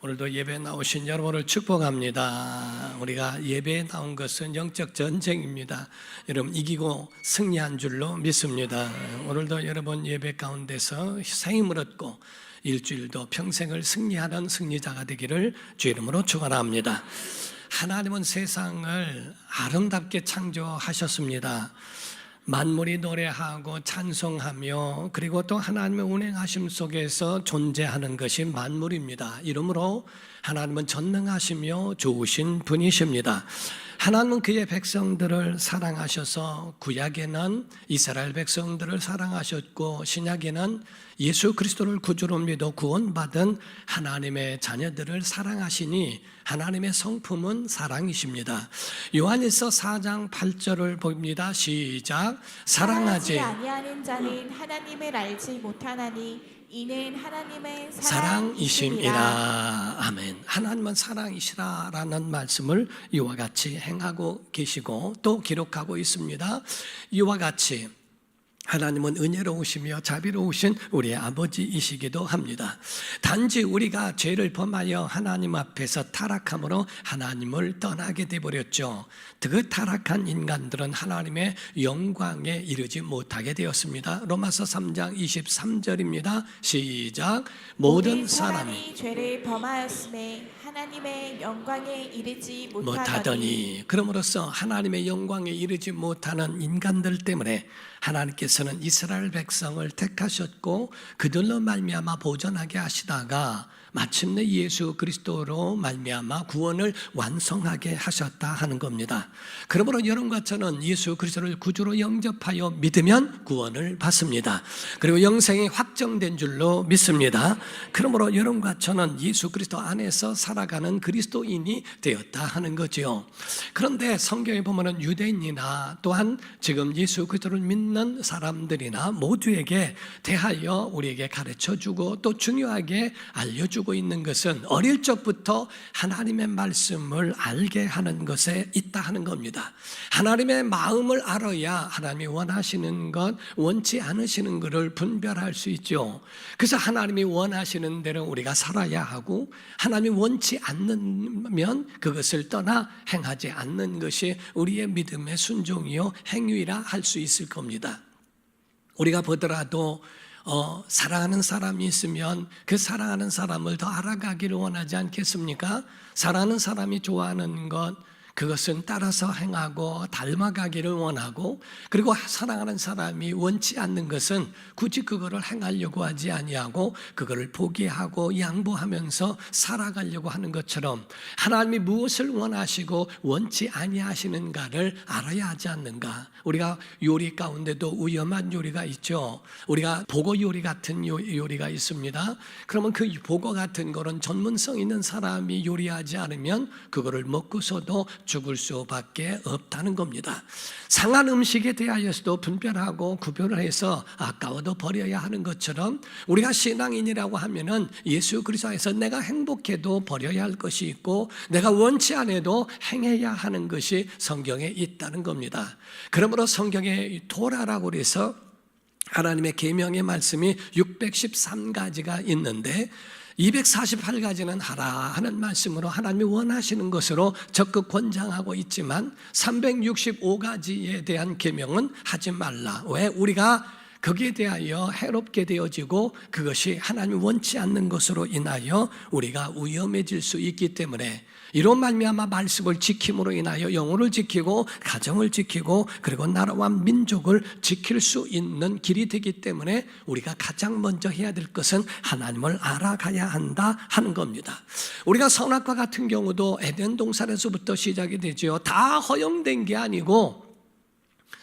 오늘도 예배에 나오신 여러분을 축복합니다. 우리가 예배에 나온 것은 영적 전쟁입니다. 여러분 이기고 승리한 줄로 믿습니다. 오늘도 여러분 예배 가운데서 생임을 얻고 일주일도 평생을 승리하는 승리자가 되기를 주 이름으로 축원합니다. 하나님은 세상을 아름답게 창조하셨습니다. 만물이 노래하고 찬송하며 그리고 또 하나님의 운행하심 속에서 존재하는 것이 만물입니다. 이러므로 하나님은 전능하시며 좋으신 분이십니다. 하나님은 그의 백성들을 사랑하셔서 구약에는 이스라엘 백성들을 사랑하셨고 신약에는 예수 그리스도를 구주로 믿어 구원받은 하나님의 자녀들을 사랑하시니 하나님의 성품은 사랑이십니다. 요한일서 4장 8절을 봅니다. 시작. 사랑하지 아니하는 자는 하나님을 알지 못하나니 이는 하나님의 사랑이심이라. 아멘. 하나님은 사랑이시라라는 말씀을 이와 같이 행하고 계시고 또 기록하고 있습니다. 이와 같이 하나님은 은혜로우시며 자비로우신 우리의 아버지이시기도 합니다. 단지 우리가 죄를 범하여 하나님 앞에서 타락함으로 하나님을 떠나게 되어버렸죠. 그 타락한 인간들은 하나님의 영광에 이르지 못하게 되었습니다. 로마서 3장 23절입니다. 시작. 모든 사람이 죄를 범하였음에 하나님의 영광에 이르지 못하더니 그러므로써 하나님의 영광에 이르지 못하는 인간들 때문에 하나님께서는 이스라엘 백성을 택하셨고 그들로 말미암아 보존하게 하시다가 마침내 예수 그리스도로 말미암아 구원을 완성하게 하셨다 하는 겁니다. 그러므로 여러분과 저는 예수 그리스도를 구주로 영접하여 믿으면 구원을 받습니다. 그리고 영생이 확정된 줄로 믿습니다. 그러므로 여러분과 저는 예수 그리스도 안에서 살아가는 그리스도인이 되었다 하는 거죠. 그런데 성경에 보면은 유대인이나 또한 지금 예수 그리스도를 믿는 사람들이나 모두에게 대하여 우리에게 가르쳐주고 또 중요하게 알려주고 있는 것은 어릴 적부터 하나님의 말씀을 알게 하는 것에 있다 하는 겁니다. 하나님의 마음을 알아야 하나님이 원하시는 것, 원치 않으시는 것을 분별할 수 있죠. 그래서 하나님이 원하시는 대로 우리가 살아야 하고 하나님이 원치 않으면 그것을 떠나 행하지 않는 것이 우리의 믿음의 순종이요 행위라 할 수 있을 겁니다. 우리가 보더라도 사랑하는 사람이 있으면 그 사랑하는 사람을 더 알아가기를 원하지 않겠습니까? 사랑하는 사람이 좋아하는 것 그것은 따라서 행하고 닮아가기를 원하고 그리고 사랑하는 사람이 원치 않는 것은 굳이 그거를 행하려고 하지 아니하고 그거를 포기하고 양보하면서 살아가려고 하는 것처럼 하나님이 무엇을 원하시고 원치 아니하시는가를 알아야 하지 않는가. 우리가 요리 가운데도 위험한 요리가 있죠. 우리가 보고 요리 같은 요리가 있습니다. 그러면 그 보고 같은 거는 전문성 있는 사람이 요리하지 않으면 그거를 먹고서도 죽을 수밖에 없다는 겁니다. 상한 음식에 대하여서도 분별하고 구별을 해서 아까워도 버려야 하는 것처럼 우리가 신앙인이라고 하면은 예수 그리스도에서 내가 행복해도 버려야 할 것이 있고 내가 원치 않아도 행해야 하는 것이 성경에 있다는 겁니다. 그러므로 성경에 토라라고 해서 하나님의 계명의 말씀이 613가지가 있는데 248가지는 하라 하는 말씀으로 하나님이 원하시는 것으로 적극 권장하고 있지만 365가지에 대한 계명은 하지 말라. 왜? 우리가 거기에 대하여 해롭게 되어지고 그것이 하나님이 원치 않는 것으로 인하여 우리가 위험해질 수 있기 때문에 이로 말미암아 말씀을 지킴으로 인하여 영혼을 지키고 가정을 지키고 그리고 나라와 민족을 지킬 수 있는 길이 되기 때문에 우리가 가장 먼저 해야 될 것은 하나님을 알아가야 한다 하는 겁니다. 우리가 선악과 같은 경우도 에덴 동산에서부터 시작이 되죠. 다 허용된 게 아니고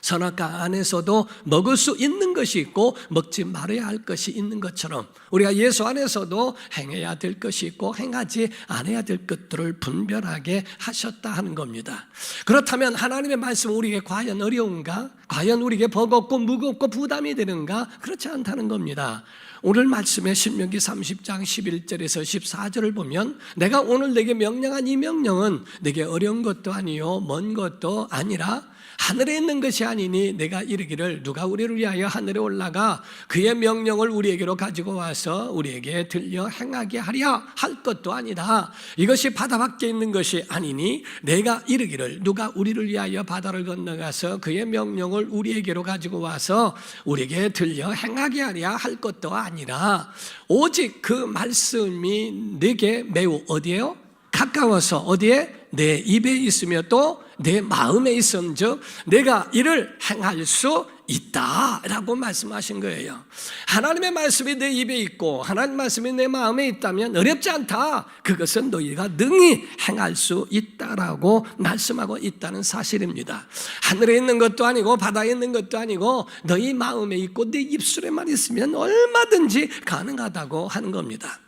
선악과 안에서도 먹을 수 있는 것이 있고 먹지 말아야 할 것이 있는 것처럼 우리가 예수 안에서도 행해야 될 것이 있고 행하지 않아야 될 것들을 분별하게 하셨다 하는 겁니다. 그렇다면 하나님의 말씀은 우리에게 과연 어려운가? 과연 우리에게 버겁고 무겁고 부담이 되는가? 그렇지 않다는 겁니다. 오늘 말씀에 신명기 30장 11절에서 14절을 보면 내가 오늘 내게 명령한 이 명령은 내게 어려운 것도 아니요 먼 것도 아니라 하늘에 있는 것이 아니니 내가 이르기를 누가 우리를 위하여 하늘에 올라가 그의 명령을 우리에게로 가지고 와서 우리에게 들려 행하게 하랴 할 것도 아니다. 이것이 바다 밖에 있는 것이 아니니 내가 이르기를 누가 우리를 위하여 바다를 건너가서 그의 명령을 우리에게로 가지고 와서 우리에게 들려 행하게 하랴 할 것도 아니라 오직 그 말씀이 내게 매우 어디에요? 가까워서 어디에? 내 입에 있으며 또 내 마음에 있음즉 내가 이를 행할 수 있다라고 말씀하신 거예요. 하나님의 말씀이 내 입에 있고 하나님의 말씀이 내 마음에 있다면 어렵지 않다. 그것은 너희가 능히 행할 수 있다라고 말씀하고 있다는 사실입니다. 하늘에 있는 것도 아니고 바다에 있는 것도 아니고 너희 마음에 있고 내 입술에만 있으면 얼마든지 가능하다고 하는 겁니다.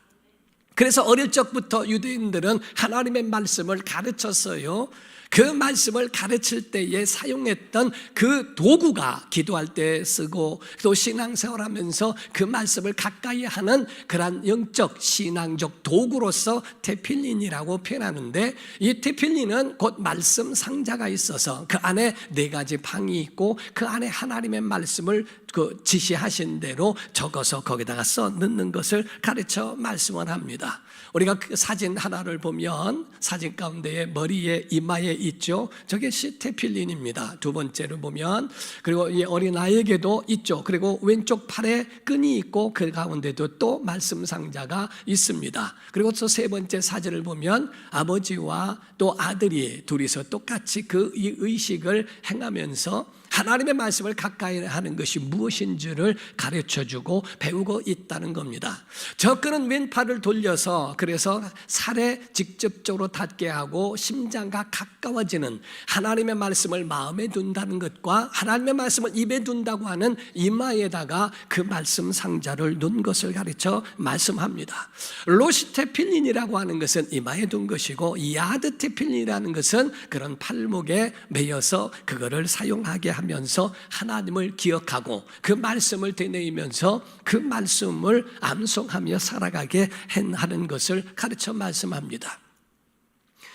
그래서 어릴 적부터 유대인들은 하나님의 말씀을 가르쳤어요. 그 말씀을 가르칠 때에 사용했던 그 도구가 기도할 때 쓰고 또 신앙생활하면서 그 말씀을 가까이 하는 그러한 영적 신앙적 도구로서 테필린이라고 표현하는데, 이 테필린은 곧 말씀 상자가 있어서 그 안에 4가지 방이 있고 그 안에 하나님의 말씀을 그 지시하신 대로 적어서 거기다가 써 넣는 것을 가르쳐 말씀을 합니다. 우리가 그 사진 하나를 보면 사진 가운데에 머리에 이마에 있죠. 저게 테필린입니다. 두 번째로 보면, 그리고 이 어린아이에게도 있죠. 그리고 왼쪽 팔에 끈이 있고 그 가운데도 또 말씀 상자가 있습니다. 그리고 또 세 번째 사진을 보면 아버지와 또 아들이 둘이서 똑같이 그 의식을 행하면서 하나님의 말씀을 가까이 하는 것이 무엇인지를 가르쳐주고 배우고 있다는 겁니다. 저 끈은 왼팔을 돌려서 그래서 살에 직접적으로 닿게 하고 심장과 가까워지는 하나님의 말씀을 마음에 둔다는 것과 하나님의 말씀을 입에 둔다고 하는 이마에다가 그 말씀 상자를 놓은 것을 가르쳐 말씀합니다. 로시테필린이라고 하는 것은 이마에 둔 것이고 야드테필린이라는 것은 그런 팔목에 매여서 그거를 사용하게 하면서 하나님을 기억하고 그 말씀을 되뇌이면서 그 말씀을 암송하며 살아가게 하는 것을 가르쳐 말씀합니다.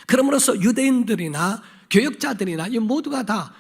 그러므로서 유대인들이나 교역자들이나 이 모두가 다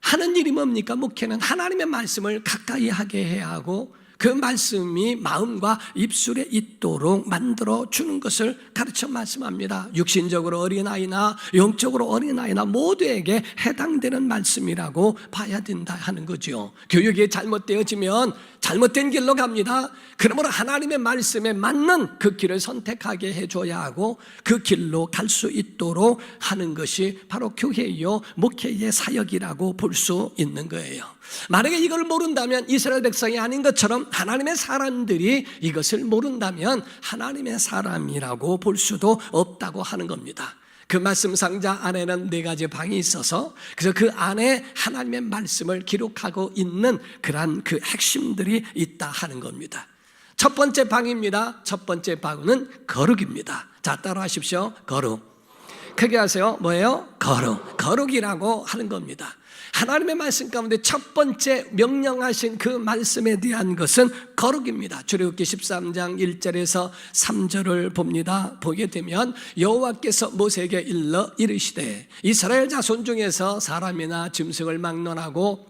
하는 일이 뭡니까? 목회는 하나님의 말씀을 가까이 하게 해야 하고 그 말씀이 마음과 입술에 있도록 만들어 주는 것을 가르쳐 말씀합니다. 육신적으로 어린아이나 영적으로 어린아이나 모두에게 해당되는 말씀이라고 봐야 된다 하는 거죠. 교육이 잘못되어지면 잘못된 길로 갑니다. 그러므로 하나님의 말씀에 맞는 그 길을 선택하게 해줘야 하고 그 길로 갈 수 있도록 하는 것이 바로 교회요 목회의 사역이라고 볼 수 있는 거예요. 만약에 이걸 모른다면 이스라엘 백성이 아닌 것처럼 하나님의 사람들이 이것을 모른다면 하나님의 사람이라고 볼 수도 없다고 하는 겁니다. 그 말씀 상자 안에는 4가지 방이 있어서 그래서 그 안에 하나님의 말씀을 기록하고 있는 그러한 그 핵심들이 있다 하는 겁니다. 첫 번째 방입니다. 첫 번째 방은 거룩입니다. 자, 따라 하십시오. 거룩. 크게 하세요. 뭐예요? 거룩. 거룩이라고 하는 겁니다. 하나님의 말씀 가운데 첫 번째 명령하신 그 말씀에 대한 것은 거룩입니다. 출애굽기 13장 1절에서 3절을 봅니다. 보게 되면 여호와께서 모세에게 일러 이르시되 이스라엘 자손 중에서 사람이나 짐승을 막론하고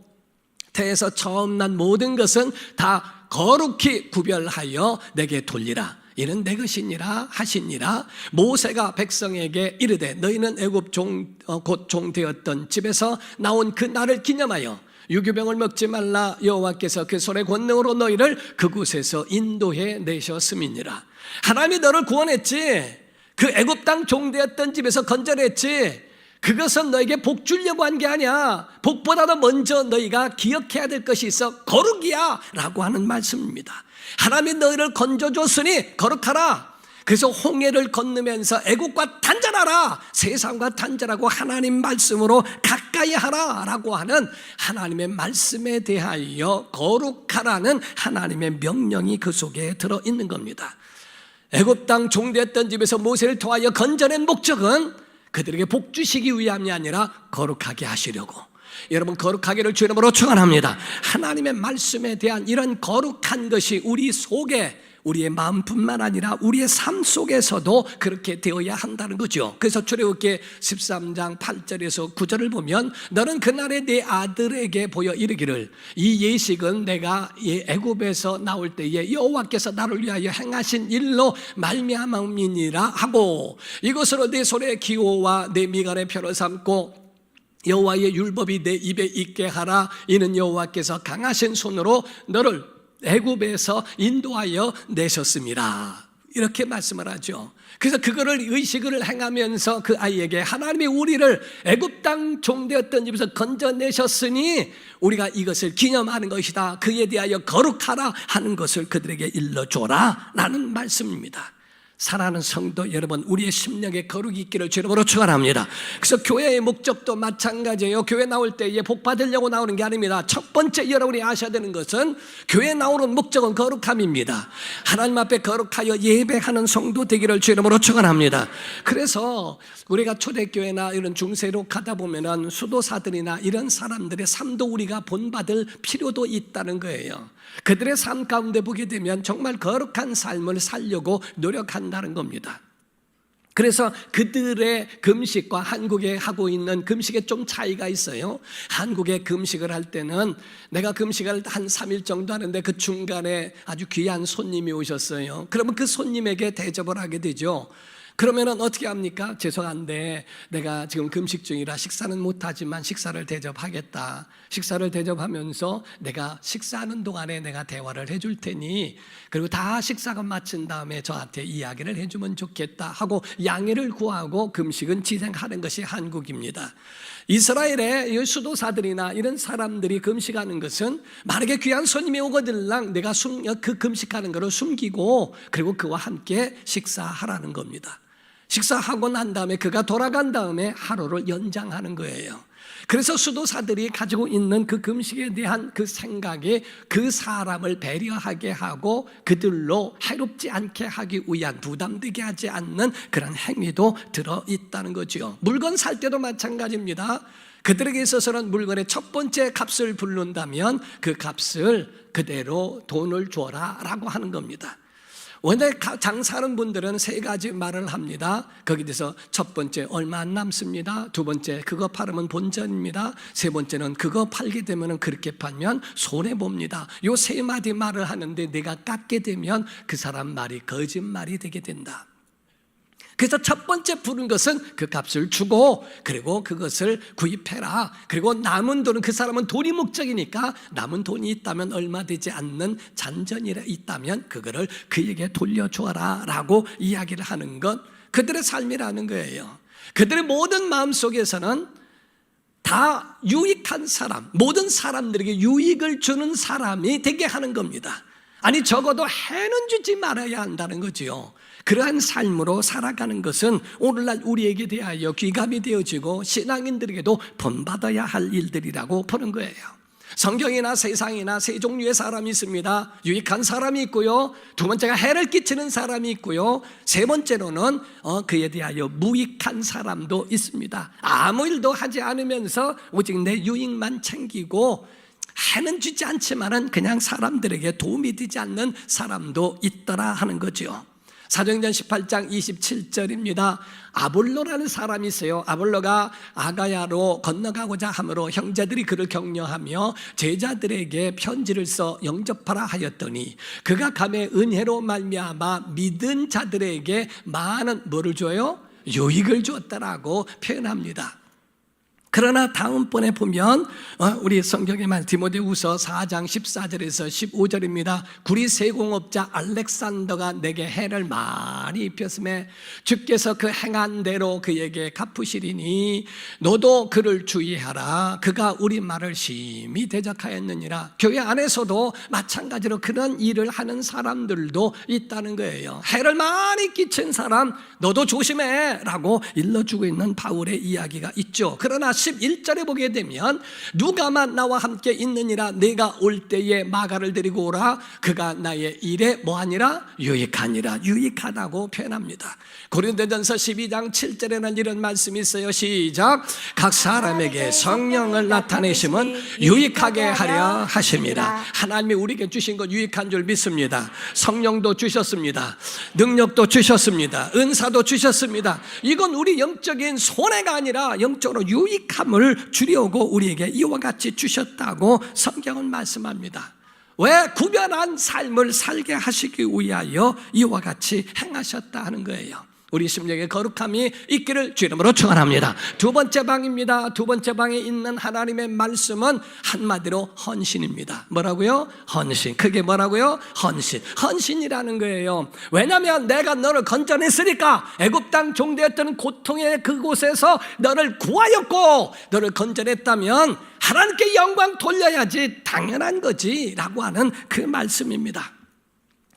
태에서 처음 난 모든 것은 다 거룩히 구별하여 내게 돌리라. 이는 내 것이니라 하시니라. 모세가 백성에게 이르되 너희는 애굽 곧 종되었던 집에서 나온 그 날을 기념하여 유교병을 먹지 말라. 여호와께서 그 손의 권능으로 너희를 그곳에서 인도해 내셨음이니라. 하나님이 너를 구원했지. 그 애굽 땅 종되었던 집에서 건져냈지. 그것은 너에게 복 주려고 한 게 아니야. 복보다도 먼저 너희가 기억해야 될 것이 있어. 거룩이야 라고 하는 말씀입니다. 하나님이 너희를 건져줬으니 거룩하라. 그래서 홍해를 건너면서 애국과 단절하라. 세상과 단절하고 하나님 말씀으로 가까이 하라 라고 하는 하나님의 말씀에 대하여 거룩하라는 하나님의 명령이 그 속에 들어있는 겁니다. 애굽 땅 종되었던 집에서 모세를 통하여 건져낸 목적은 그들에게 복 주시기 위함이 아니라 거룩하게 하시려고. 여러분 거룩하기를 주님으로 축원합니다. 하나님의 말씀에 대한 이런 거룩한 것이 우리 속에 우리의 마음뿐만 아니라 우리의 삶 속에서도 그렇게 되어야 한다는 거죠. 그래서 출애굽기 13장 8절에서 9절을 보면 너는 그날에 네 아들에게 보여 이르기를 이 예식은 내가 애굽에서 나올 때에 여호와께서 나를 위하여 행하신 일로 말미암음이니라 하고 이것으로 네 손의 기호와 내 미간의 표를 삼고 여호와의 율법이 내 입에 있게 하라. 이는 여호와께서 강하신 손으로 너를 애굽에서 인도하여 내셨습니다. 이렇게 말씀을 하죠. 그래서 그거를 의식을 행하면서 그 아이에게 하나님이 우리를 애굽 땅 종되었던 집에서 건져내셨으니 우리가 이것을 기념하는 것이다. 그에 대하여 거룩하라 하는 것을 그들에게 일러줘라 라는 말씀입니다. 사랑하는 성도 여러분, 우리의 심령에 거룩이 있기를 주님으로 축원합니다. 그래서 교회의 목적도 마찬가지예요. 교회 나올 때에 복 받으려고 나오는 게 아닙니다. 첫 번째 여러분이 아셔야 되는 것은 교회 나오는 목적은 거룩함입니다. 하나님 앞에 거룩하여 예배하는 성도 되기를 주님으로 축원합니다. 그래서 우리가 초대교회나 이런 중세로 가다 보면은 수도사들이나 이런 사람들의 삶도 우리가 본받을 필요도 있다는 거예요. 그들의 삶 가운데 보게 되면 정말 거룩한 삶을 살려고 노력한다는 겁니다. 그래서 그들의 금식과 한국에 하고 있는 금식에 좀 차이가 있어요. 한국에 금식을 할 때는 내가 금식을 한 3일 정도 하는데 그 중간에 아주 귀한 손님이 오셨어요. 그러면 그 손님에게 대접을 하게 되죠. 그러면은 어떻게 합니까? 죄송한데 내가 지금 금식 중이라 식사는 못하지만 식사를 대접하겠다. 식사를 대접하면서 내가 식사하는 동안에 내가 대화를 해줄 테니 그리고 다 식사가 마친 다음에 저한테 이야기를 해주면 좋겠다 하고 양해를 구하고 금식은 진행하는 것이 한국입니다. 이스라엘의 수도사들이나 이런 사람들이 금식하는 것은 만약에 귀한 손님이 오거들랑 내가 그 금식하는 것을 숨기고 그리고 그와 함께 식사하라는 겁니다. 식사하고 난 다음에 그가 돌아간 다음에 하루를 연장하는 거예요. 그래서 수도사들이 가지고 있는 그 금식에 대한 그 생각이 그 사람을 배려하게 하고 그들로 해롭지 않게 하기 위한 부담되게 하지 않는 그런 행위도 들어있다는 거죠. 물건 살 때도 마찬가지입니다. 그들에게 있어서는 물건의 첫 번째 값을 부른다면 그 값을 그대로 돈을 줘라 라고 하는 겁니다. 원래 장사하는 분들은 세 가지 말을 합니다. 거기에 대해서 첫 번째 얼마 안 남습니다. 두 번째 그거 팔으면 본전입니다. 세 번째는 그거 팔게 되면 그렇게 팔면 손해봅니다. 요 세 마디 말을 하는데 내가 깎게 되면 그 사람 말이 거짓말이 되게 된다. 그래서 첫 번째 부른 것은 그 값을 주고 그리고 그것을 구입해라. 그리고 남은 돈은 그 사람은 돈이 목적이니까 남은 돈이 있다면 얼마 되지 않는 잔전이 있다면 그거를 그에게 돌려주어라 라고 이야기를 하는 것 그들의 삶이라는 거예요. 그들의 모든 마음속에서는 다 유익한 사람, 모든 사람들에게 유익을 주는 사람이 되게 하는 겁니다. 아니 적어도 해는 주지 말아야 한다는 거지요. 그러한 삶으로 살아가는 것은 오늘날 우리에게 대하여 귀감이 되어지고 신앙인들에게도 본받아야 할 일들이라고 보는 거예요. 성경이나 세상이나 세 종류의 사람이 있습니다. 유익한 사람이 있고요. 두 번째가 해를 끼치는 사람이 있고요. 세 번째로는 그에 대하여 무익한 사람도 있습니다. 아무 일도 하지 않으면서 오직 내 유익만 챙기고 해는 주지 않지만은 그냥 사람들에게 도움이 되지 않는 사람도 있더라 하는 거죠. 사도행전 18장 27절입니다. 아볼로라는 사람이 있어요. 아볼로가 아가야로 건너가고자 하므로 형제들이 그를 격려하며 제자들에게 편지를 써 영접하라 하였더니 그가 감의 은혜로 말미암아 믿은 자들에게 많은 뭐를 줘요? 유익을 주었다라고 표현합니다. 그러나 다음번에 보면 우리 성경에 말 디모데후서 4장 14절에서 15절입니다. 구리 세공업자 알렉산더가 내게 해를 많이 입혔음에 주께서 그 행한 대로 그에게 갚으시리니 너도 그를 주의하라. 그가 우리 말을 심히 대적하였느니라. 교회 안에서도 마찬가지로 그런 일을 하는 사람들도 있다는 거예요. 해를 많이 끼친 사람 너도 조심해 라고 일러주고 있는 바울의 이야기가 있죠. 그러나 11절에 보게 되면 누가만 나와 함께 있느니라 내가 올 때에 마가를 데리고 오라 그가 나의 일에 뭐하니라 유익하니라 유익하다고 표현합니다. 고린도전서 12장 7절에는 이런 말씀이 있어요. 시작. 각 사람에게 성령을 나타내심은 유익하게 하려 하심이라. 하나님이 우리에게 주신 것 유익한 줄 믿습니다. 성령도 주셨습니다. 능력도 주셨습니다. 은사도 주셨습니다. 이건 우리 영적인 손해가 아니라 영적으로 유익함을 주려고 우리에게 이와 같이 주셨다고 성경은 말씀합니다. 왜? 구별한 삶을 살게 하시기 위하여 이와 같이 행하셨다 하는 거예요. 우리 심령의 거룩함이 있기를 주 이름으로 축원합니다. 두 번째 방입니다. 두 번째 방에 있는 하나님의 말씀은 한마디로 헌신입니다. 뭐라고요? 헌신. 그게 뭐라고요? 헌신. 헌신이라는 거예요. 왜냐하면 내가 너를 건져냈으니까 애굽 땅 종되었던 고통의 그곳에서 너를 구하였고 너를 건져냈다면 하나님께 영광 돌려야지 당연한 거지 라고 하는 그 말씀입니다.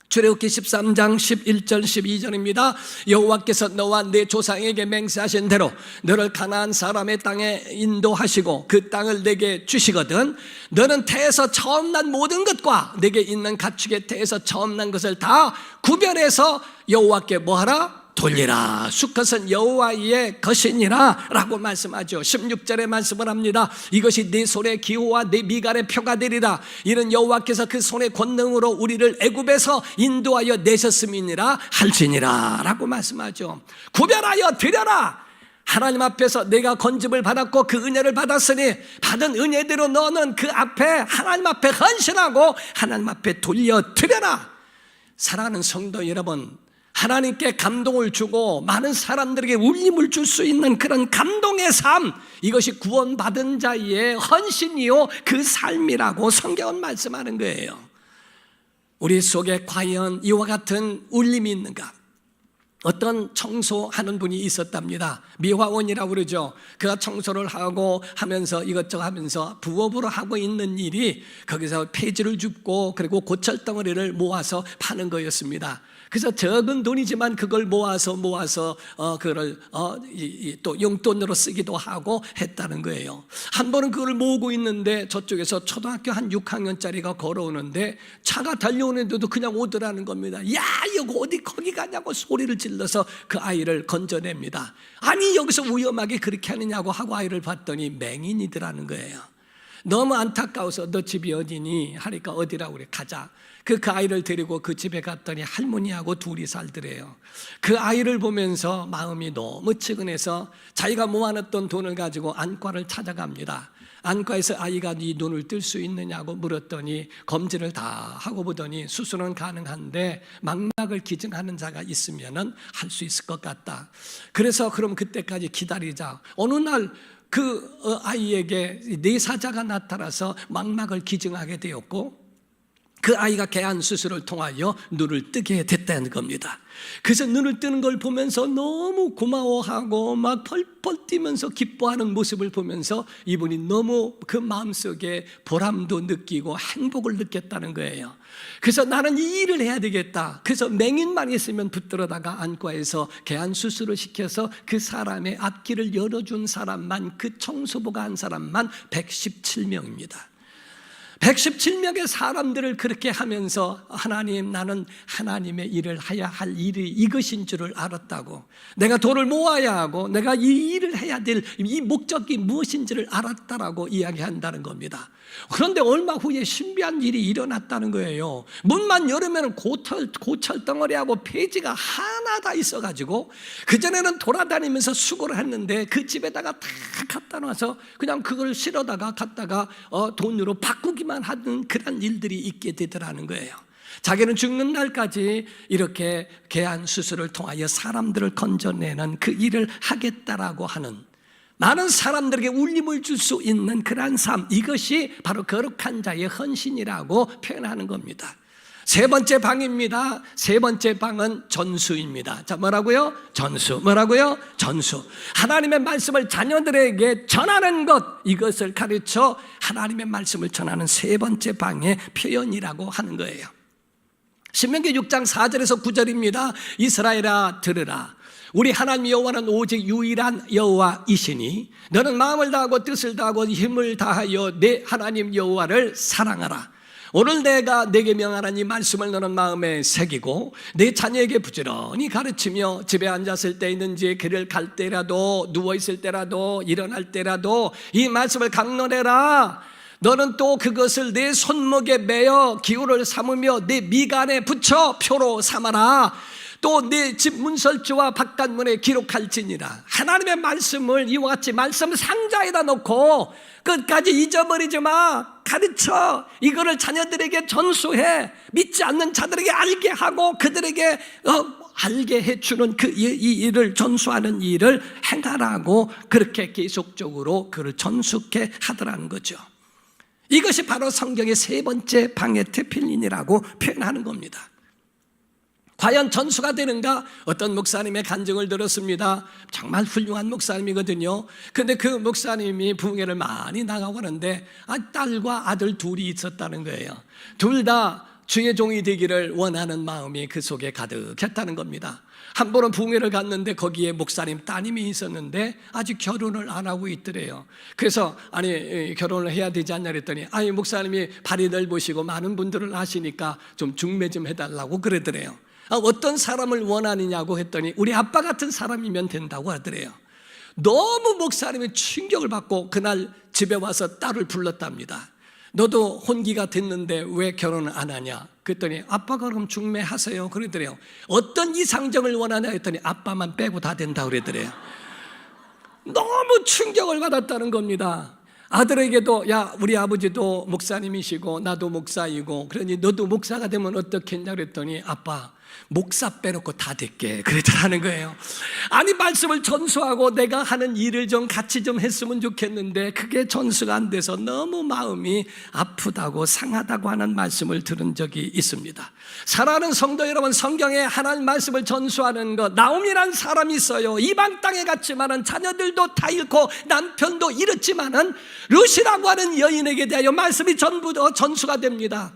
출애굽기 13장 11절 12절입니다. 여호와께서 너와 내 조상에게 맹세하신 대로 너를 가나안 사람의 땅에 인도하시고 그 땅을 내게 주시거든 너는 태에서 처음 난 모든 것과 내게 있는 가축의 태에서 처음 난 것을 다 구별해서 여호와께 뭐하라? 돌리라. 수컷은 여호와의 것이니라 라고 말씀하죠. 16절에 말씀을 합니다. 이것이 네 손의 기호와 네 미갈의 표가 되리라. 이는 여호와께서 그 손의 권능으로 우리를 애굽에서 인도하여 내셨음이니라 할지니라 라고 말씀하죠. 구별하여 드려라. 하나님 앞에서 내가 건집을 받았고 그 은혜를 받았으니 받은 은혜대로 너는 그 앞에 하나님 앞에 헌신하고 하나님 앞에 돌려드려라. 사랑하는 성도 여러분, 하나님께 감동을 주고 많은 사람들에게 울림을 줄 수 있는 그런 감동의 삶, 이것이 구원받은 자의 헌신이요 그 삶이라고 성경은 말씀하는 거예요. 우리 속에 과연 이와 같은 울림이 있는가? 어떤 청소하는 분이 있었답니다. 미화원이라고 그러죠. 그가 청소를 하고 하면서 이것저것 하면서 부업으로 하고 있는 일이 거기서 폐지를 줍고 그리고 고철덩어리를 모아서 파는 거였습니다. 그래서 적은 돈이지만 그걸 모아서 그걸 또 용돈으로 쓰기도 하고 했다는 거예요. 한 번은 그걸 모으고 있는데 저쪽에서 초등학교 한 6학년짜리가 걸어오는데 차가 달려오는데도 그냥 오더라는 겁니다. 야, 여기 어디 거기 가냐고 소리를 질러서 그 아이를 건져냅니다. 아니 여기서 위험하게 그렇게 하느냐고 하고 아이를 봤더니 맹인이더라는 거예요. 너무 안타까워서 너 집이 어디니? 하니까 어디라고 그래. 가자. 그 아이를 데리고 그 집에 갔더니 할머니하고 둘이 살더래요. 그 아이를 보면서 마음이 너무 측은해서 자기가 모아놨던 돈을 가지고 안과를 찾아갑니다. 안과에서 아이가 네 눈을 뜰 수 있느냐고 물었더니 검진을 다 하고 보더니 수술은 가능한데 망막을 기증하는 자가 있으면 할 수 있을 것 같다. 그래서 그럼 그때까지 기다리자. 어느 날 그 아이에게 내사자가 나타나서 망막을 기증하게 되었고 그 아이가 개안 수술을 통하여 눈을 뜨게 됐다는 겁니다. 그래서 눈을 뜨는 걸 보면서 너무 고마워하고 막 펄펄 뛰면서 기뻐하는 모습을 보면서 이분이 너무 그 마음속에 보람도 느끼고 행복을 느꼈다는 거예요. 그래서 나는 이 일을 해야 되겠다. 그래서 맹인만 있으면 붙들어다가 안과에서 개안 수술을 시켜서 그 사람의 앞길을 열어준 사람만, 그 청소부가 한 사람만 117명입니다. 117명의 사람들을 그렇게 하면서 하나님, 나는 하나님의 일을 해야 할 일이 이것인 줄을 알았다고, 내가 돈을 모아야 하고 내가 이 일을 해야 될 이 목적이 무엇인지를 알았다라고 이야기한다는 겁니다. 그런데 얼마 후에 신비한 일이 일어났다는 거예요. 문만 열으면 고철 덩어리하고 폐지가 하나 다 있어가지고 그전에는 돌아다니면서 수고를 했는데 그 집에다가 다 갖다 놔서 그냥 그걸 실어다가 갖다가 돈으로 바꾸기만 하는 그런 일들이 있게 되더라는 거예요. 자기는 죽는 날까지 이렇게 개안 수술을 통하여 사람들을 건져내는 그 일을 하겠다라고 하는, 많은 사람들에게 울림을 줄 수 있는 그러한 삶, 이것이 바로 거룩한 자의 헌신이라고 표현하는 겁니다. 세 번째 방입니다. 세 번째 방은 전수입니다. 자, 뭐라고요? 전수. 뭐라고요? 전수. 하나님의 말씀을 자녀들에게 전하는 것, 이것을 가르쳐 하나님의 말씀을 전하는 세 번째 방의 표현이라고 하는 거예요. 신명기 6장 4절에서 9절입니다. 이스라엘아 들으라. 우리 하나님 여호와는 오직 유일한 여호와이시니 너는 마음을 다하고 뜻을 다하고 힘을 다하여 내 하나님 여호와를 사랑하라. 오늘 내가 내게 명하는 이 말씀을 너는 마음에 새기고 내 자녀에게 부지런히 가르치며 집에 앉았을 때이든지 길을 갈 때라도 누워있을 때라도 일어날 때라도 이 말씀을 강론해라. 너는 또 그것을 내 손목에 매어 기호를 삼으며 내 미간에 붙여 표로 삼아라. 또 내 집 문설주와 바깥문에 기록할지니라. 하나님의 말씀을 이와 같이 말씀 상자에다 놓고 끝까지 잊어버리지 마. 가르쳐. 이거를 자녀들에게 전수해. 믿지 않는 자들에게 알게 하고 그들에게 알게 해주는 이 일을 전수하는 일을 행하라고 그렇게 계속적으로 그를 전수케 하더라는 거죠. 이것이 바로 성경의 세 번째 방해 테필린이라고 표현하는 겁니다. 과연 전수가 되는가? 어떤 목사님의 간증을 들었습니다. 정말 훌륭한 목사님이거든요. 그런데 그 목사님이 부흥회를 많이 나가고 하는데 딸과 아들 둘이 있었다는 거예요. 둘 다 주의 종이 되기를 원하는 마음이 그 속에 가득했다는 겁니다. 한 번은 부흥회를 갔는데 거기에 목사님 따님이 있었는데 아직 결혼을 안 하고 있더래요. 그래서 결혼을 해야 되지 않냐 그랬더니 목사님이 발이 넓으시고 많은 분들을 아시니까 좀 중매 좀 해달라고 그러더래요. 어떤 사람을 원하느냐고 했더니 우리 아빠 같은 사람이면 된다고 하더래요. 너무 목사님이 충격을 받고 그날 집에 와서 딸을 불렀답니다. 너도 혼기가 됐는데 왜 결혼을 안 하냐? 그랬더니 아빠가 그럼 중매하세요 그러더래요. 어떤 이상정을 원하냐 했더니 아빠만 빼고 다 된다고 그러더래요. 너무 충격을 받았다는 겁니다. 아들에게도 야 우리 아버지도 목사님이시고 나도 목사이고 그러니 너도 목사가 되면 어떻겠냐 그랬더니 아빠 목사 빼놓고 다 될게 그랬더라는 거예요. 말씀을 전수하고 내가 하는 일을 좀 같이 좀 했으면 좋겠는데 그게 전수가 안 돼서 너무 마음이 아프다고 상하다고 하는 말씀을 들은 적이 있습니다. 사랑하는 성도 여러분, 성경에 하나님 말씀을 전수하는 것, 나옴이라는 사람이 있어요. 이방 땅에 갔지만은 자녀들도 다 잃고 남편도 잃었지만은 룻이라고 하는 여인에게 대하여 말씀이 전부 전수가 됩니다.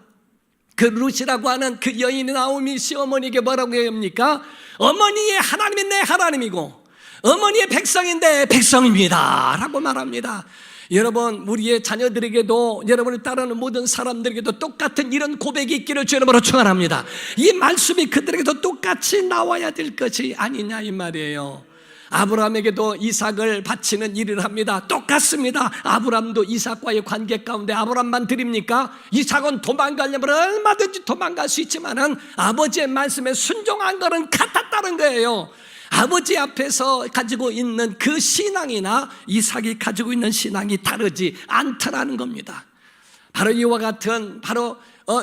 그 룻이라고 하는 그 여인이 나오미 시어머니에게 뭐라고 합니까? 어머니의 하나님이 내 하나님이고 어머니의 백성이 내 백성입니다 라고 말합니다. 여러분, 우리의 자녀들에게도 여러분을 따르는 모든 사람들에게도 똑같은 이런 고백이 있기를 주의 이름으로 축원합니다. 이 말씀이 그들에게도 똑같이 나와야 될 것이 아니냐 이 말이에요. 아브라함에게도 이삭을 바치는 일을 합니다. 똑같습니다. 아브라함도 이삭과의 관계 가운데 아브라함만 드립니까? 이삭은 도망가려면 얼마든지 도망갈 수 있지만은 아버지의 말씀에 순종한 것은 같았다는 거예요. 아버지 앞에서 가지고 있는 그 신앙이나 이삭이 가지고 있는 신앙이 다르지 않더라는 겁니다. 바로 이와 같은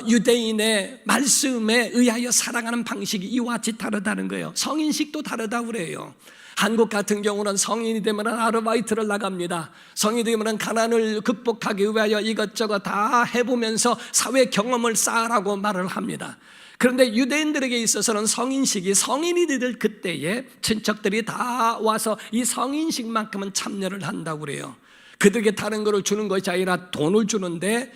유대인의 말씀에 의하여 살아가는 방식이 이와 같이 다르다는 거예요. 성인식도 다르다고 그래요. 한국 같은 경우는 성인이 되면 아르바이트를 나갑니다. 성인이 되면 가난을 극복하기 위하여 이것저것 다 해보면서 사회 경험을 쌓으라고 말을 합니다. 그런데 유대인들에게 있어서는 성인식이 성인이 될 그때에 친척들이 다 와서 이 성인식만큼은 참여를 한다고 그래요. 그들에게 다른 것을 주는 것이 아니라 돈을 주는데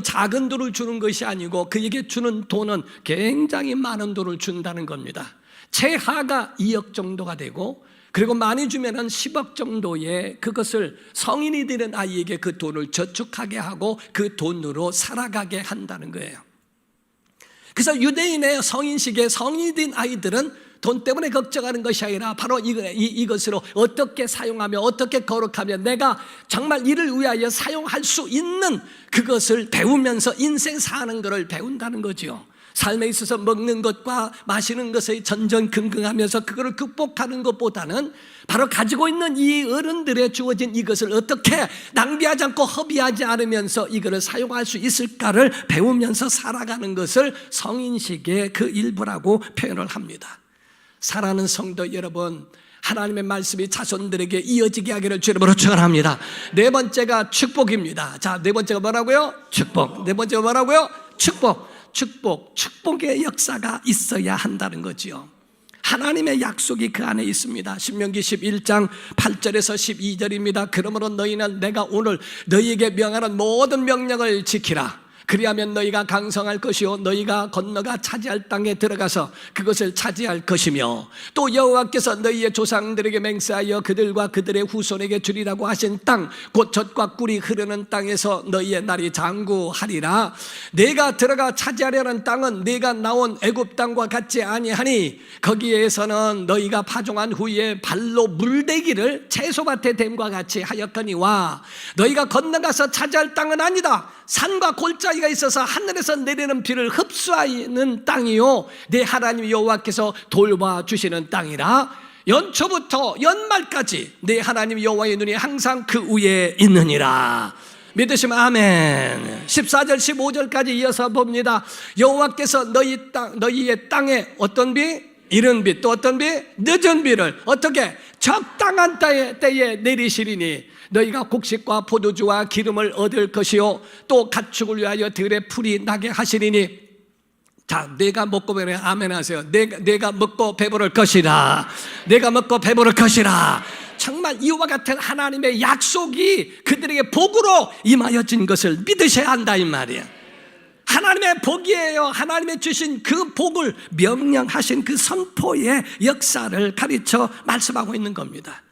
작은 돈을 주는 것이 아니고 그에게 주는 돈은 굉장히 많은 돈을 준다는 겁니다. 최하가 2억 정도가 되고 그리고 많이 주면은 10억 정도의 그것을 성인이 되는 아이에게 그 돈을 저축하게 하고 그 돈으로 살아가게 한다는 거예요. 그래서 유대인의 성인식에 성인이 된 아이들은 돈 때문에 걱정하는 것이 아니라 바로 이것으로 어떻게 사용하며 어떻게 거룩하며 내가 정말 이를 위하여 사용할 수 있는 그것을 배우면서 인생 사는 것을 배운다는 거죠. 삶에 있어서 먹는 것과 마시는 것에 전전긍긍하면서 그거를 극복하는 것보다는 바로 가지고 있는 이 어른들의 주어진 이것을 어떻게 낭비하지 않고 허비하지 않으면서 이거를 사용할 수 있을까를 배우면서 살아가는 것을 성인식의 그 일부라고 표현을 합니다. 사랑하는 성도 여러분, 하나님의 말씀이 자손들에게 이어지게 하기를 주의 이름으로 축원합니다. 네 번째가 축복입니다. 자, 네 번째가 뭐라고요? 축복. 네 번째가 뭐라고요? 축복의 역사가 있어야 한다는 거지요. 하나님의 약속이 그 안에 있습니다. 신명기 11장 8절에서 12절입니다. 그러므로 너희는 내가 오늘 너희에게 명하는 모든 명령을 지키라. 그리하면 너희가 강성할 것이요 너희가 건너가 차지할 땅에 들어가서 그것을 차지할 것이며 또 여호와께서 너희의 조상들에게 맹세하여 그들과 그들의 후손에게 주리라고 하신 땅 곧 젖과 꿀이 흐르는 땅에서 너희의 날이 장구하리라. 내가 들어가 차지하려는 땅은 내가 나온 애굽 땅과 같지 아니하니 거기에서는 너희가 파종한 후에 발로 물대기를 채소밭에 댐과 같이 하였거니와 너희가 건너가서 차지할 땅은 아니다. 산과 골짜기가 있어서 하늘에서 내리는 비를 흡수하는 땅이요 내 하나님 여호와께서 돌봐주시는 땅이라. 연초부터 연말까지 내 하나님 여호와의 눈이 항상 그 위에 있느니라. 믿으시면 아멘. 14절 15절까지 이어서 봅니다. 여호와께서 너희의 땅에 어떤 비? 이른 비, 또 어떤 비? 늦은 비를 어떻게? 적당한 때에 내리시리니 너희가 곡식과 포도주와 기름을 얻을 것이요 또 가축을 위하여 들의 풀이 나게 하시리니. 자, 내가 먹고 배부르 아멘 하세요. 내가 먹고 배부를 것이라. 내가 먹고 배부를 것이라. 정말 이와 같은 하나님의 약속이 그들에게 복으로 임하여진 것을 믿으셔야 한다 이 말이에요. 하나님의 복이에요. 하나님의 주신 그 복을 명령하신 그 선포의 역사를 가르쳐 말씀하고 있는 겁니다.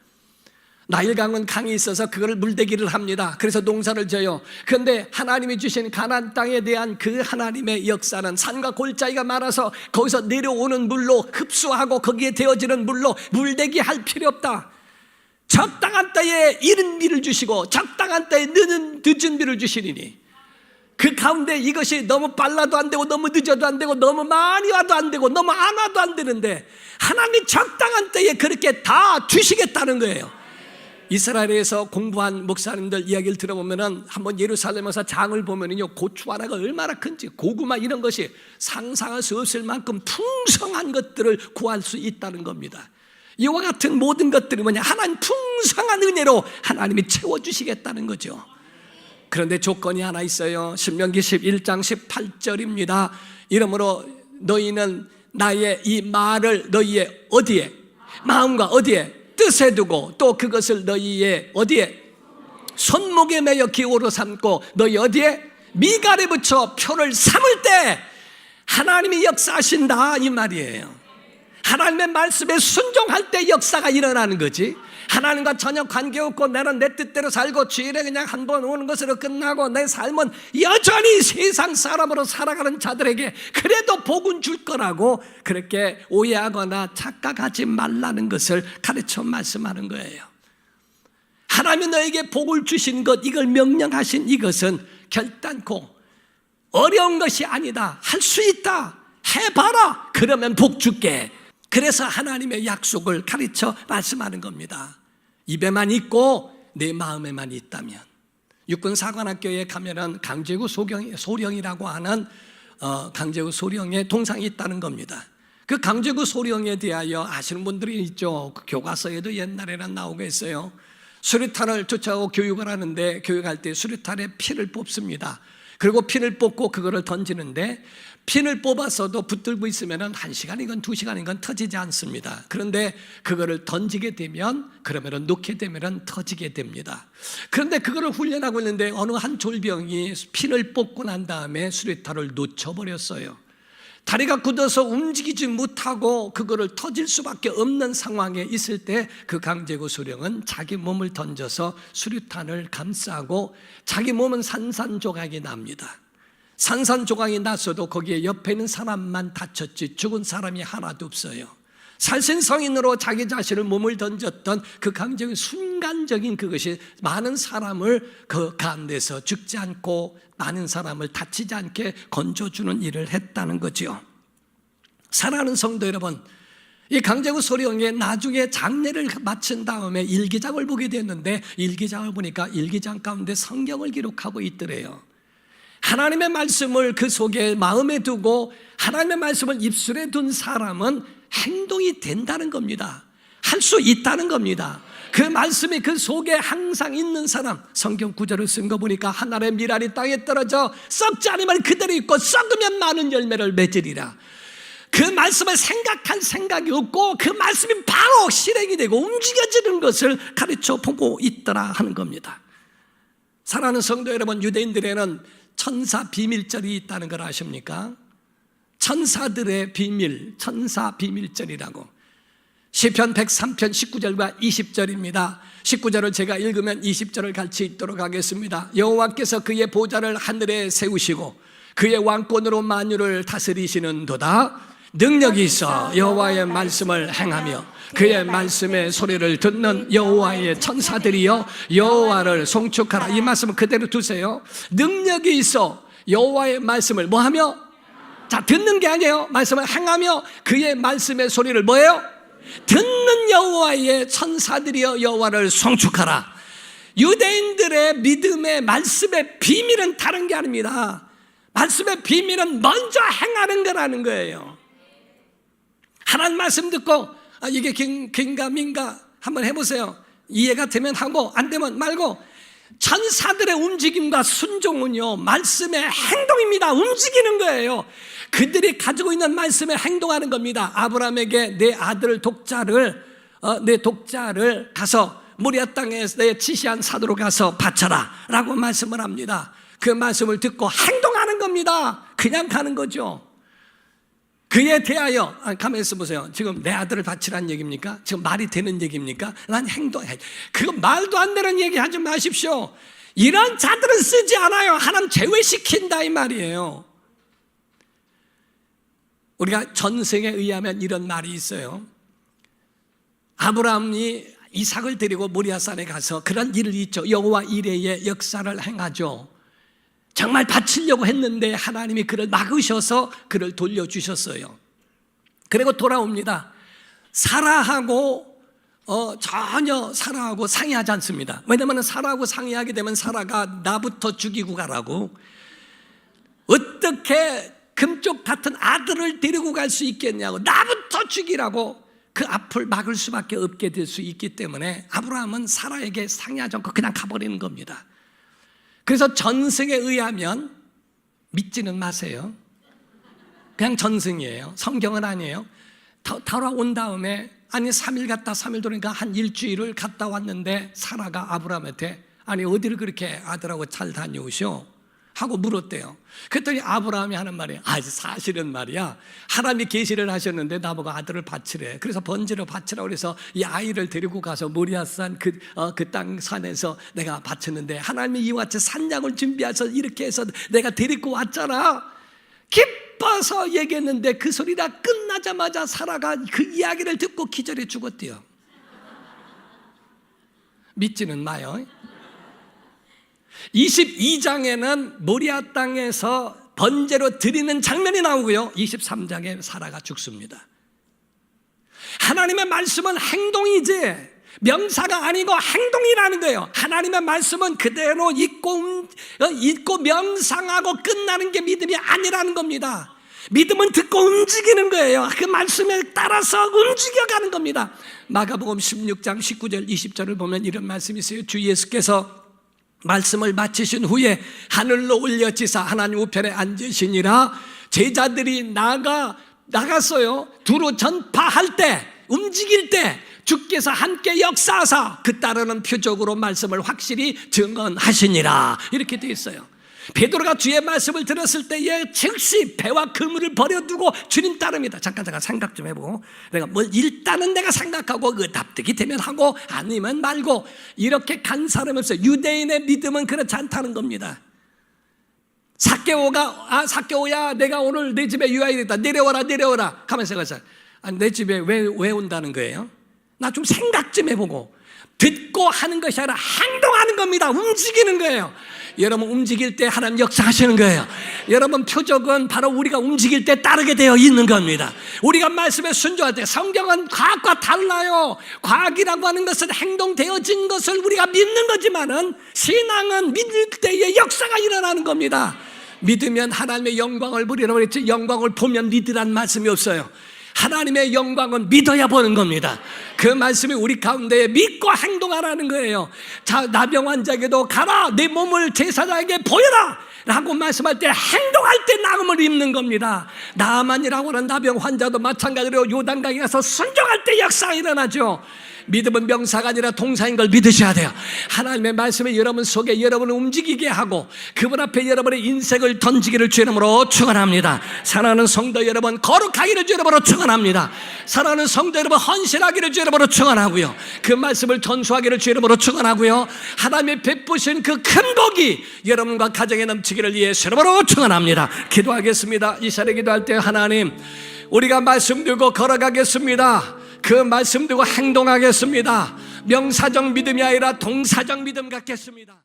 나일강은 강이 있어서 그걸 물대기를 합니다. 그래서 농사를 져요. 그런데 하나님이 주신 가나안 땅에 대한 그 하나님의 역사는 산과 골짜기가 많아서 거기서 내려오는 물로 흡수하고 거기에 되어지는 물로 물대기 할 필요 없다. 적당한 때에 이른 비를 주시고 적당한 때에 늦은 비를 주시리니 그 가운데 이것이 너무 빨라도 안 되고 너무 늦어도 안 되고 너무 많이 와도 안 되고 너무 안 와도 안 되는데 하나님 적당한 때에 그렇게 다 주시겠다는 거예요. 이스라엘에서 공부한 목사님들 이야기를 들어보면은 한번 예루살렘에서 장을 보면은요 고추 하나가 얼마나 큰지 고구마 이런 것이 상상할 수 없을 만큼 풍성한 것들을 구할 수 있다는 겁니다. 이와 같은 모든 것들이 뭐냐? 하나님 풍성한 은혜로 하나님이 채워주시겠다는 거죠. 그런데 조건이 하나 있어요. 신명기 11장 18절입니다. 이러므로 너희는 나의 이 말을 너희의 어디에? 마음과 어디에? 뜻에 두고 또 그것을 너희의 어디에? 손목에 매여 기호로 삼고 너희 어디에? 미갈에 붙여 표를 삼을 때 하나님이 역사하신다 이 말이에요. 하나님의 말씀에 순종할 때 역사가 일어나는 거지. 하나님과 전혀 관계없고 나는 내 뜻대로 살고 주일에 그냥 한 번 오는 것으로 끝나고 내 삶은 여전히 세상 사람으로 살아가는 자들에게 그래도 복은 줄 거라고 그렇게 오해하거나 착각하지 말라는 것을 가르쳐 말씀하는 거예요. 하나님이 너에게 복을 주신 것, 이걸 명령하신 이것은 결단코 어려운 것이 아니다. 할 수 있다. 해봐라. 그러면 복 줄게. 그래서 하나님의 약속을 가르쳐 말씀하는 겁니다. 입에만 있고 내 마음에만 있다면. 육군사관학교에 가면은 강제구 소령이라고 하는 강제구 소령의 동상이 있다는 겁니다. 그 강제구 소령에 대하여 아시는 분들이 있죠. 그 교과서에도 옛날에는 나오고 있어요. 수류탄을 쫓아오고 교육을 하는데 교육할 때 수류탄에 피를 뽑습니다. 그리고 피를 뽑고 그거를 던지는데 핀을 뽑아서도 붙들고 있으면 1시간이건 2시간이건 터지지 않습니다. 그런데 그거를 던지게 되면 그러면 놓게 되면 터지게 됩니다. 그런데 그거를 훈련하고 있는데 어느 한 졸병이 핀을 뽑고 난 다음에 수류탄을 놓쳐버렸어요. 다리가 굳어서 움직이지 못하고 그거를 터질 수밖에 없는 상황에 있을 때 그 강제구 소령은 자기 몸을 던져서 수류탄을 감싸고 자기 몸은 산산조각이 납니다. 산산조각이 났어도 거기에 옆에 있는 사람만 다쳤지 죽은 사람이 하나도 없어요. 살신성인으로 자기 자신을 몸을 던졌던 그 강제의 순간적인 그것이 많은 사람을 그 가운데서 죽지 않고 많은 사람을 다치지 않게 건져주는 일을 했다는 거죠. 사랑하는 성도 여러분, 이 강제구 소령의 나중에 장례를 마친 다음에 일기장을 보게 됐는데 일기장을 보니까 일기장 가운데 성경을 기록하고 있더래요. 하나님의 말씀을 그 속에 마음에 두고 하나님의 말씀을 입술에 둔 사람은 행동이 된다는 겁니다. 할 수 있다는 겁니다. 그 말씀이 그 속에 항상 있는 사람, 성경 구절을 쓴 거 보니까 하늘의 밀알이 땅에 떨어져 썩지 않으면 그대로 있고 썩으면 많은 열매를 맺으리라. 그 말씀을 생각할 생각이 없고 그 말씀이 바로 실행이 되고 움직여지는 것을 가르쳐 보고 있더라 하는 겁니다. 사랑하는 성도 여러분, 유대인들에는 천사 비밀절이 있다는 걸 아십니까? 천사들의 비밀, 천사 비밀절이라고. 시편 103편 19절과 20절입니다. 19절을 제가 읽으면 20절을 같이 읽도록 하겠습니다. 여호와께서 그의 보좌를 하늘에 세우시고 그의 왕권으로 만유를 다스리시는도다. 능력이 있어 여호와의 말씀을 행하며 그의 말씀의 소리를 듣는 여호와의 천사들이여 여호와를 송축하라. 이 말씀을 그대로 두세요. 능력이 있어 여호와의 말씀을 뭐하며? 자, 듣는 게 아니에요. 말씀을 행하며 그의 말씀의 소리를 뭐예요? 듣는 여호와의 천사들이여 여호와를 송축하라. 유대인들의 믿음의 말씀의 비밀은 다른 게 아닙니다. 말씀의 비밀은 먼저 행하는 거라는 거예요. 하나님 말씀 듣고 이게 긴가 민가 한번 해보세요. 이해가 되면 하고 안 되면 말고. 천사들의 움직임과 순종은요 말씀의 행동입니다. 움직이는 거예요. 그들이 가지고 있는 말씀에 행동하는 겁니다. 아브라함에게 내 아들 독자를 가서 모리아 땅에 내 지시한 산으로 가서 바쳐라 라고 말씀을 합니다. 그 말씀을 듣고 행동하는 겁니다. 그냥 가는 거죠. 그에 대하여 가만히 있어 보세요. 지금 내 아들을 바치라는 얘기입니까? 지금 말이 되는 얘기입니까? 난 행동해. 그거 말도 안 되는 얘기 하지 마십시오. 이런 자들은 쓰지 않아요. 하나님 제외시킨다 이 말이에요. 우리가 전생에 의하면 이런 말이 있어요. 아브라함이 이삭을 데리고 모리아산에 가서 그런 일을 있죠. 여호와 이레의 역사를 행하죠. 정말 바치려고 했는데 하나님이 그를 막으셔서 그를 돌려주셨어요. 그리고 돌아옵니다. 사라하고 전혀 사라하고 상의하지 않습니다. 왜냐하면 사라하고 상의하게 되면 사라가 나부터 죽이고 가라고. 어떻게 금쪽 같은 아들을 데리고 갈 수 있겠냐고, 나부터 죽이라고 그 앞을 막을 수밖에 없게 될 수 있기 때문에 아브라함은 사라에게 상의하지 않고 그냥 가버리는 겁니다. 그래서 전승에 의하면 믿지는 마세요. 그냥 전승이에요. 성경은 아니에요. 돌아온 다음에 3일 갔다 3일 돌아오니까 한 일주일을 갔다 왔는데 사라가 아브라함한테 아니 어디를 그렇게 아들하고 잘 다녀오셔? 하고 물었대요. 그랬더니 아브라함이 하는 말이 사실은 말이야 하나님이 계시를 하셨는데 나보고 아들을 바치래. 그래서 번제로 바치라고 그래서 이 아이를 데리고 가서 모리아산 그 땅 산에서 내가 바쳤는데 하나님이 이와 같이 산양을 준비해서 이렇게 해서 내가 데리고 왔잖아. 기뻐서 얘기했는데 그 소리가 끝나자마자 사라가 그 이야기를 듣고 기절해 죽었대요. 믿지는 마요. 22장에는 모리아 땅에서 번제로 드리는 장면이 나오고요, 23장에 사라가 죽습니다. 하나님의 말씀은 행동이지 명사가 아니고 행동이라는 거예요. 하나님의 말씀은 그대로 읽고 명상하고 끝나는 게 믿음이 아니라는 겁니다. 믿음은 듣고 움직이는 거예요. 그 말씀에 따라서 움직여가는 겁니다. 마가복음 16장 19절 20절을 보면 이런 말씀이 있어요. 주 예수께서 말씀을 마치신 후에 하늘로 올려지사 하나님 우편에 앉으시니라. 제자들이 나갔어요. 두루 전파할 때, 움직일 때 주께서 함께 역사하사 그 따르는 표적으로 말씀을 확실히 증언하시니라. 이렇게 되어 있어요. 베드로가 주의 말씀을 들었을 때에 즉시 배와 그물을 버려두고 주님 따릅니다. 잠깐 생각 좀 해보고 일단은 내가 생각하고 납득이 되면 하고 아니면 말고 이렇게 간 사람이 없어요. 유대인의 믿음은 그렇지 않다는 겁니다. 삭개오야 내가 오늘 내 집에 유아이 됐다. 내려와라 가면서 가서 내 집에 왜 온다는 거예요? 나 좀 생각 좀 해보고. 듣고 하는 것이 아니라 행동하는 겁니다. 움직이는 거예요. 여러분 움직일 때 하나님 역사하시는 거예요. 여러분 표적은 바로 우리가 움직일 때 따르게 되어 있는 겁니다. 우리가 말씀에 순종할 때, 성경은 과학과 달라요. 과학이라고 하는 것은 행동되어진 것을 우리가 믿는 거지만은 신앙은 믿을 때에 역사가 일어나는 겁니다. 믿으면 하나님의 영광을 보리라고 그랬지, 영광을 보면 믿으란 말씀이 없어요. 하나님의 영광은 믿어야 보는 겁니다. 그 말씀이 우리 가운데 믿고 행동하라는 거예요. 자, 나병 환자에게도 가라 내 몸을 제사장에게 보여라. 라고 말씀할 때 행동할 때 나음을 입는 겁니다. 나아만이라고 하는 나병 환자도 마찬가지로 요단강에 가서 순종할 때 역사가 일어나죠. 믿음은 명사가 아니라 동사인 걸 믿으셔야 돼요. 하나님의 말씀이 여러분 속에 여러분을 움직이게 하고 그분 앞에 여러분의 인생을 던지기를 주 이름으로 축원합니다. 사랑하는 성도 여러분, 거룩하기를 주 이름으로 축원합니다. 사랑하는 성도 여러분, 헌신하기를 주 이름으로 축원하고요, 그 말씀을 전수하기를 주 이름으로 축원하고요, 하나님의 베푸신 그 큰 복이 여러분과 가정에 넘치기를 예수 이름으로 축원합니다. 기도하겠습니다. 이 시간에 기도할 때 하나님, 우리가 말씀 들고 걸어가겠습니다. 그 말씀 들고 행동하겠습니다. 명사적 믿음이 아니라 동사적 믿음 갖겠습니다.